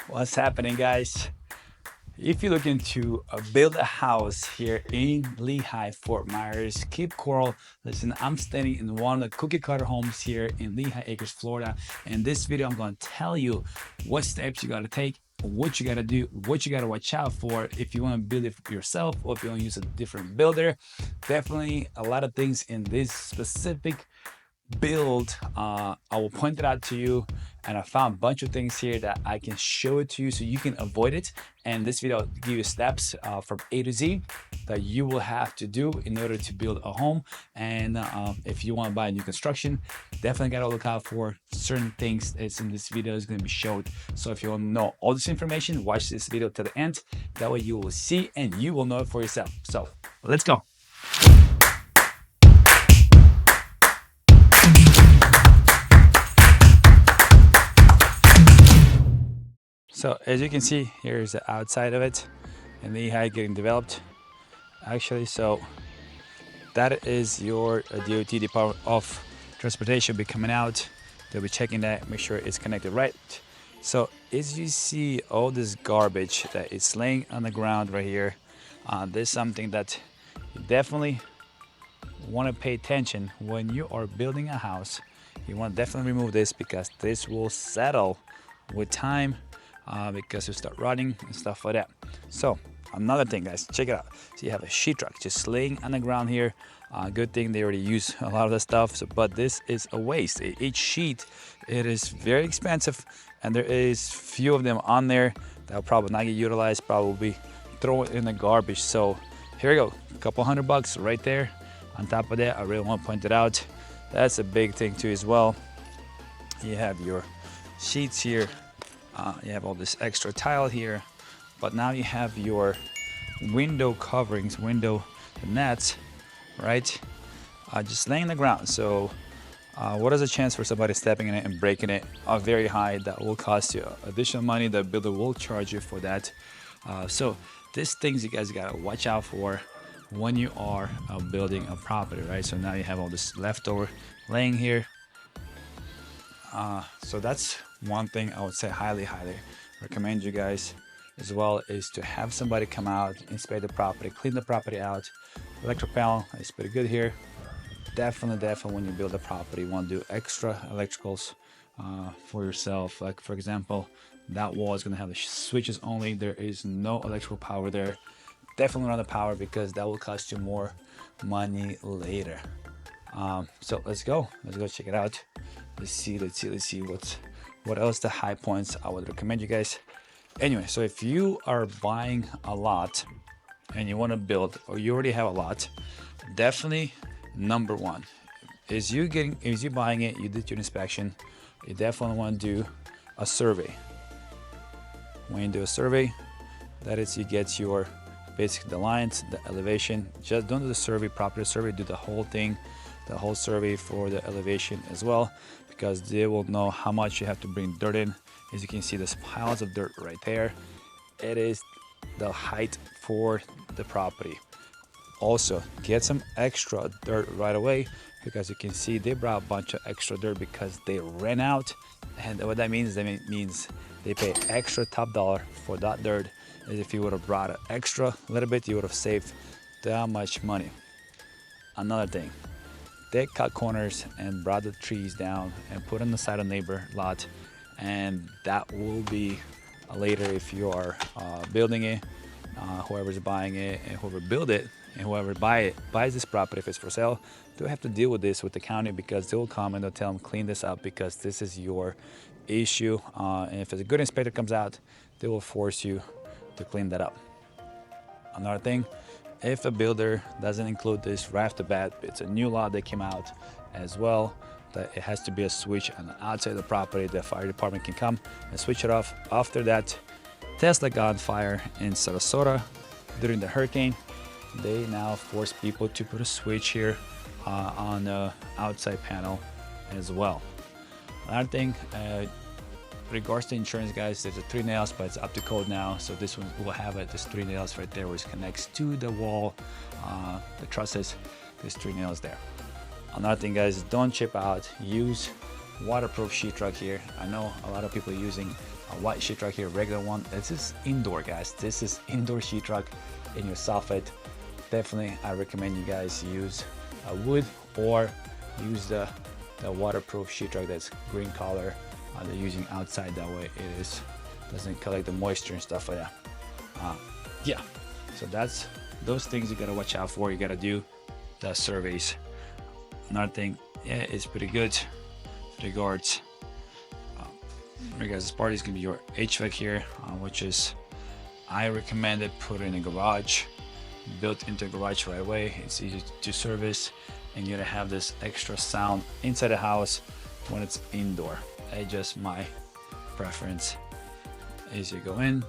What's happening, guys? If you're looking to build a house here in Lehigh, Fort Myers, Cape Coral, listen, I'm standing in one of the cookie cutter homes here in Lehigh Acres, Florida. In this video, I'm going to tell you what steps you got to take, what you got to do, what you got to watch out for if you want to build it for yourself or if you want to use a different builder. Definitely a lot of things in this specific build. I will point it out to you, and I found a bunch of things here that I can show it to you so you can avoid it. And this video will give you steps from A to Z that you will have to do in order to build a home. And if you want to buy a new construction, definitely got to look out for certain things that's in this video is going to be showed. So if you want to know all this information, watch this video to the end. That way you will see and you will know it for yourself. So let's go. So as you can see, here's the outside of it, and Lehigh getting developed. Actually, so that is your DOT, Department of Transportation, will be coming out. They'll be checking that, make sure it's connected right. So as you see all this garbage that is laying on the ground right here, there's something that you definitely want to pay attention when you are building a house. You want to definitely remove this because this will settle with time. Because you start rotting and stuff like that. So another thing, guys, check it out. So you have a sheetrock just laying on the ground here. Good thing they already use a lot of the stuff, so but this is a waste. Each sheet, it is very expensive, and there is few of them on there that will probably not get utilized, probably throw it in the garbage. So here we go, a couple $100 right there. On top of that, I really want to point it out, that's a big thing too as well. You have your sheets here. You have all this extra tile here, but now you have your window coverings, window nets, right? Just laying on the ground. So what is the chance for somebody stepping in it and breaking it? Very high. That will cost you additional money. The builder will charge you for that. So these things you guys gotta watch out for when you are building a property, right? So now you have all this leftover laying here. So that's one thing I would say highly recommend you guys as well, is to have somebody come out, inspect the property, clean the property out. Electric panel is pretty good here. Definitely when you build a property, you want to do extra electricals for yourself. Like for example, that wall is going to have the switches only. There is no electrical power there. Definitely run the power because that will cost you more money later. So let's go check it out. Let's see what else the high points I would recommend you guys. Anyway, so if you are buying a lot and you want to build, or you already have a lot, definitely number one is you buying it, you did your inspection, you definitely want to do a survey. When you do a survey, that is, you get your basically the lines, the elevation. Just don't do the survey, property survey, do the whole thing, the whole survey for the elevation as well, because they will know how much you have to bring dirt in. As you can see, there's piles of dirt right there. It is the height for the property. Also, get some extra dirt right away, because you can see they brought a bunch of extra dirt because they ran out. And what that means, they pay extra top dollar for that dirt. As if you would have brought an extra little bit, you would have saved that much money. Another thing, they cut corners and brought the trees down and put on the side of the neighbor lot, and that will be later if you are building it, whoever's buying it and whoever build it and whoever buys this property, if it's for sale, they'll have to deal with this with the county, because they will come and they'll tell them clean this up because this is your issue, and if a good inspector comes out, they will force you to clean that up. Another thing, if a builder doesn't include this right off the bat, it's a new law that came out as well, that it has to be a switch on the outside of the property. The fire department can come and switch it off. After that, Tesla got on fire in Sarasota during the hurricane. They now force people to put a switch here on the outside panel as well. Another thing, regards to insurance, guys, there's a 3 nails, but it's up to code now, so this one will have it. There's 3 nails right there, which connects to the wall, the trusses. There's 3 nails there. Another thing, guys, don't chip out. Use waterproof sheetrock here. I know a lot of people are using a white sheetrock here, regular one. This is indoor, guys. This is indoor sheetrock in your Soffit. Definitely, I recommend you guys use a wood or use the waterproof sheetrock that's green color. They're using outside, that way it doesn't collect the moisture and stuff like that. Yeah, so that's those things you gotta watch out for. You gotta do the surveys. Another thing, yeah, it's pretty good with regards. This part is gonna be your HVAC here, which is I recommend it put in a garage, built into a garage right away. It's easy to service, and you're gonna have this extra sound inside the house when it's indoor. It's just my preference. As you go in,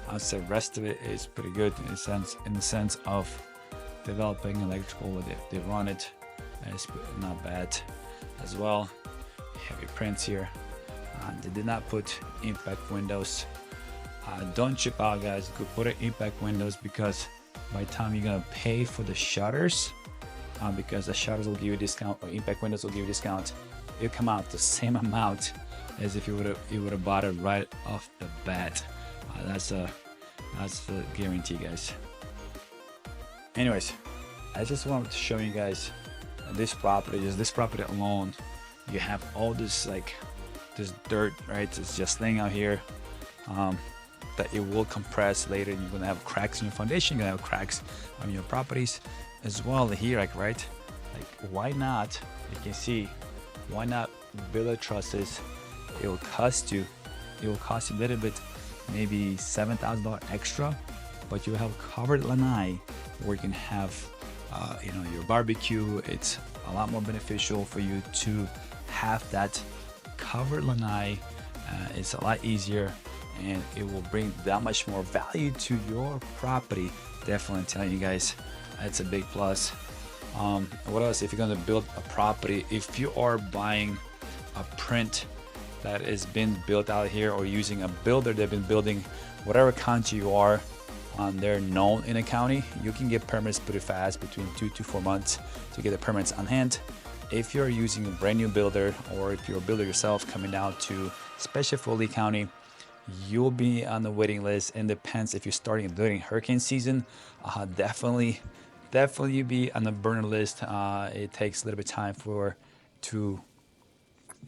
I'd say the rest of it is pretty good in the sense of developing electrical. They run it, and it's not bad as well. You have your prints here. They did not put impact windows. Don't chip out, guys. Go put in impact windows, because by the time you're gonna pay for the shutters, because the shutters will give you a discount, or impact windows will give you a discount, it'll come out the same amount as if you would have bought it right off the bat. That's the guarantee, guys. Anyways, I just wanted to show you guys this property. Just this property alone, you have all this this dirt, right? It's just laying out here, that it will compress later, and you're gonna have cracks in your foundation. You're gonna have cracks on your properties as well here, right? Why not? You can see, why not build a trusses? It will cost you a little bit, maybe $7,000 extra, but you have covered lanai where you can have your barbecue. It's a lot more beneficial for you to have that covered lanai. It's a lot easier, and it will bring that much more value to your property. Definitely telling you guys, that's a big plus. What else? If you're going to build a property, if you are buying a print that has been built out here, or using a builder that's been building whatever county you are, they're known in a county, you can get permits pretty fast, between 2 to 4 months to get the permits on hand. If you're using a brand new builder, or if you're a builder yourself coming down to, especially for Lehigh County, you'll be on the waiting list. And depends if you're starting during hurricane season, definitely be on the burner list. It takes a little bit of time to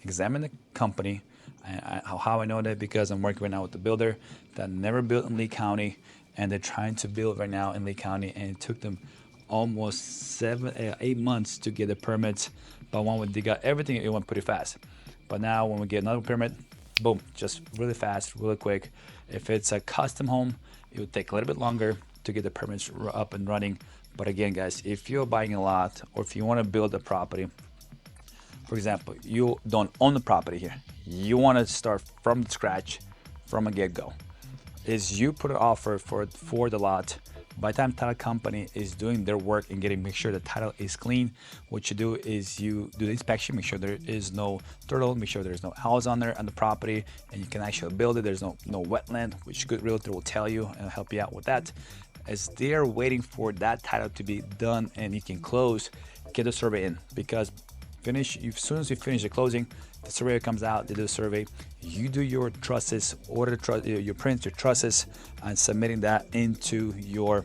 examine the company. How I know that? Because I'm working right now with the builder that never built in Lehigh County, and they're trying to build right now in Lehigh County, and it took them almost 8 months to get the permits. But they got everything, it went pretty fast. But now when we get another permit, boom, just really fast, really quick. If it's a custom home, it would take a little bit longer to get the permits up and running. But again, guys, if you're buying a lot, or if you want to build a property, for example, you don't own the property here, you want to start from scratch, from a get-go, is you put an offer for the lot. By the time title company is doing their work and make sure the title is clean, what you do is you do the inspection, make sure there is no turtle, make sure there's no owls on the property, and you can actually build it. There's no wetland, which good realtor will tell you and help you out with that. As they're waiting for that title to be done and you can close, get the survey in, because as soon as you finish the closing, the surveyor comes out, they do the survey, you do your trusses, order your prints, your trusses, and submitting that into your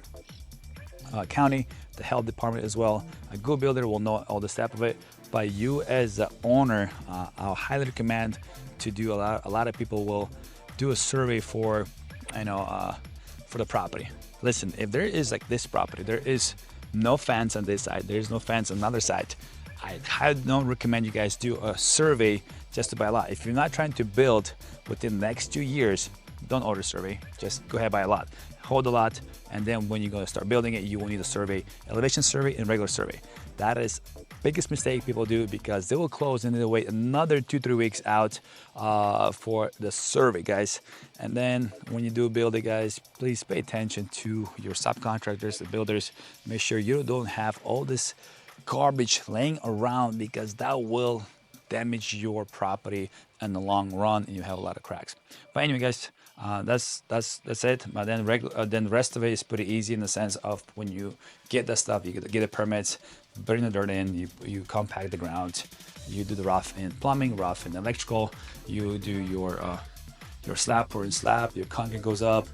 county, the health department as well. A good builder will know all the steps of it, but you as the owner, I'll highly recommend to do a lot of people will do a survey for the property. Listen, if there is this property, there is no fence on this side, there is no fence on the other side, I highly don't recommend you guys do a survey just to buy a lot. If you're not trying to build within the next 2 years, don't order a survey. Just go ahead and buy a lot. Hold a lot, and then when you're going to start building it, you will need a survey, elevation survey and regular survey. That is biggest mistake people do, because they will close and they'll wait another 2-3 weeks out for the survey, guys. And then when you do build it, guys, please pay attention to your subcontractors, the builders. Make sure you don't have all this garbage laying around, because that will damage your property in the long run, and you have a lot of cracks. But anyway, guys, that's it. But then then the rest of it is pretty easy in the sense of when you get the stuff, you get the permits, bring the dirt in, you compact the ground, you do the rough in plumbing, rough in electrical, you do your slab pouring slab, your concrete goes up,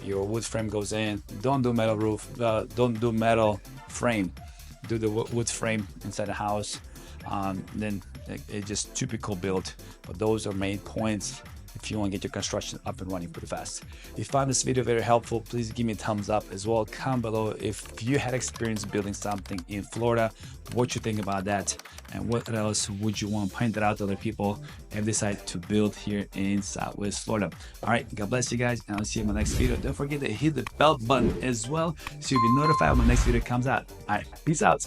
your wood frame goes in. Don't do metal roof, don't do metal frame, do the wood frame inside the house. Then it's just typical build, but those are main points if you want to get your construction up and running pretty fast. If you found this video very helpful, please give me a thumbs up as well. Comment below if you had experience building something in Florida, what you think about that, and what else would you want to point that out to other people and decide to build here in Southwest Florida. All right, God bless you guys, and I'll see you in my next video. Don't forget to hit the bell button as well so you'll be notified when my next video comes out. All right, peace out.